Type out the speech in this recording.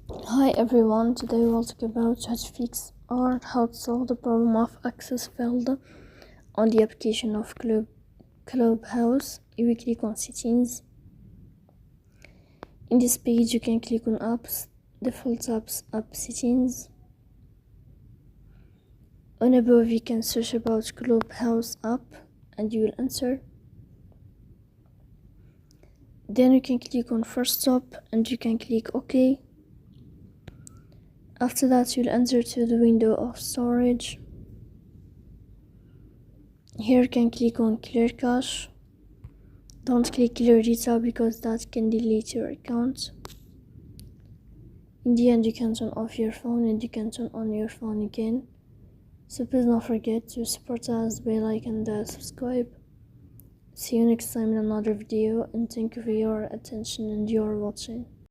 Hi everyone, today we'll talk about how to fix or how to solve the problem of access failed on the application of Clubhouse. You will click on settings. In this page you can click on apps, default apps, app settings. On above you can search about Clubhouse app and you will enter. Then you can click on first stop and you can click OK. After that you'll enter to the window of storage. Here you can click on clear cache. Don't click clear data because that can delete your account. In the end you can turn off your phone and you can turn on your phone again. So please don't forget to support us, bell icon and subscribe. See you next time in another video, and thank you for your attention and your watching.